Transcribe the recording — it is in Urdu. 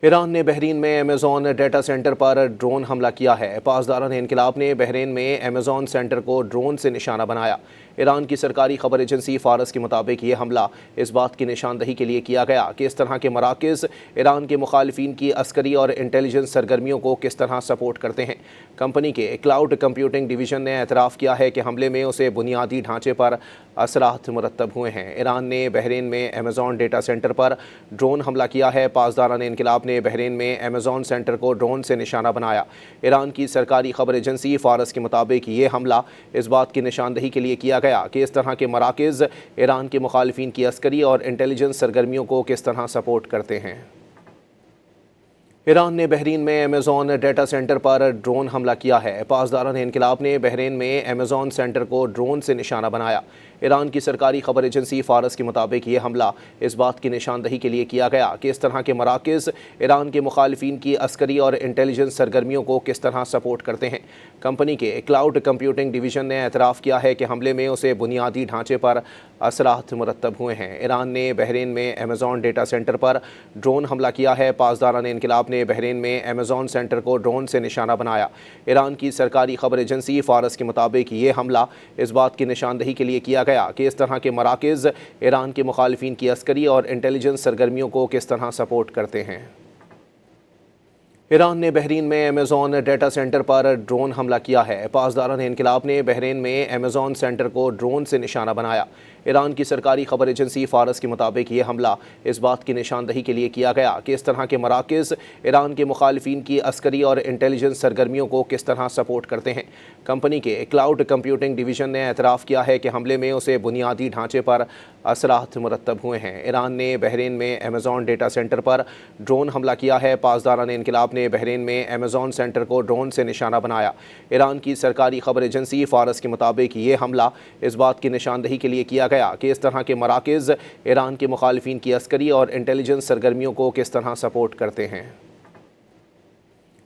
ایران نے بحرین میں ایمیزون ڈیٹا سینٹر پر ڈرون حملہ کیا ہے۔ پاسداران انقلاب نے بحرین میں ایمیزون سینٹر کو ڈرون سے نشانہ بنایا۔ ایران کی سرکاری خبر ایجنسی فارس کے مطابق یہ حملہ اس بات کی نشاندہی کے لیے کیا گیا کہ اس طرح کے مراکز ایران کے مخالفین کی عسکری اور انٹیلیجنس سرگرمیوں کو کس طرح سپورٹ کرتے ہیں۔ کمپنی کے کلاؤڈ کمپیوٹنگ ڈویژن نے اعتراف کیا ہے کہ حملے میں اسے بنیادی ڈھانچے پر اثرات مرتب ہوئے ہیں۔ ایران نے بحرین میں ایمیزون ڈیٹا سینٹر پر ڈرون حملہ کیا ہے۔ پاسداران انقلاب نے بحرین میں ایمیزون سینٹر کو ڈرون سے نشانہ بنایا۔ ایران کی سرکاری خبر ایجنسی فارس کے مطابق یہ حملہ اس بات کی نشاندہی کے لیے کیا گیا کہ اس طرح کے مراکز ایران کے مخالفین کی عسکری اور انٹیلیجنس سرگرمیوں کو کس طرح سپورٹ کرتے ہیں۔ ایران نے بحرین میں ایمیزون ڈیٹا سینٹر پر ڈرون حملہ کیا ہے۔ پاسداران انقلاب نے بحرین میں ایمیزون سینٹر کو ڈرون سے نشانہ بنایا۔ ایران کی سرکاری خبر ایجنسی فارس کے مطابق یہ حملہ اس بات کی نشاندہی کے لیے کیا گیا کہ اس طرح کے مراکز ایران کے مخالفین کی عسکری اور انٹیلیجنس سرگرمیوں کو کس طرح سپورٹ کرتے ہیں۔ کمپنی کے کلاؤڈ کمپیوٹنگ ڈویژن نے اعتراف کیا ہے کہ حملے میں اسے بنیادی ڈھانچے پر اثرات مرتب ہوئے ہیں۔ ایران نے بحرین میں ایمیزون ڈیٹا سینٹر پر ڈرون حملہ کیا ہے۔ پاسداران انقلاب نے بحرین میں ایمیزون سینٹر کو ڈرون سے نشانہ بنایا۔ ایران کی سرکاری خبر ایجنسی فارس کے مطابق یہ حملہ اس بات کی نشاندہی کے لیے کیا گیا کہ اس طرح کے مراکز ایران کے مخالفین کی عسکری اور انٹیلیجنس سرگرمیوں کو کس طرح سپورٹ کرتے ہیں۔ ایران نے بحرین میں ایمیزون ڈیٹا سینٹر پر ڈرون حملہ کیا ہے۔ پاسداران انقلاب نے بحرین میں ایمیزون سینٹر کو ڈرون سے نشانہ بنایا۔ ایران کی سرکاری خبر ایجنسی فارس کے مطابق یہ حملہ اس بات کی نشاندہی کے لیے کیا گیا کہ اس طرح کے مراکز ایران کے مخالفین کی عسکری اور انٹیلیجنس سرگرمیوں کو کس طرح سپورٹ کرتے ہیں۔ کمپنی کے کلاؤڈ کمپیوٹنگ ڈویژن نے اعتراف کیا ہے کہ حملے میں اسے بنیادی ڈھانچے پر اثرات مرتب ہوئے ہیں۔ ایران نے بحرین میں ایمیزون ڈیٹا سینٹر پر ڈرون حملہ کیا ہے۔ پاسداران انقلاب نے بحرین میں ایمیزون سینٹر کو ڈرون سے نشانہ بنایا۔ ایران کی سرکاری خبر ایجنسی فارس کے مطابق یہ حملہ اس بات کی نشاندہی کے لیے کیا گیا کہ اس طرح کے مراکز ایران کے مخالفین کی عسکری اور انٹیلیجنس سرگرمیوں کو کس طرح سپورٹ کرتے ہیں۔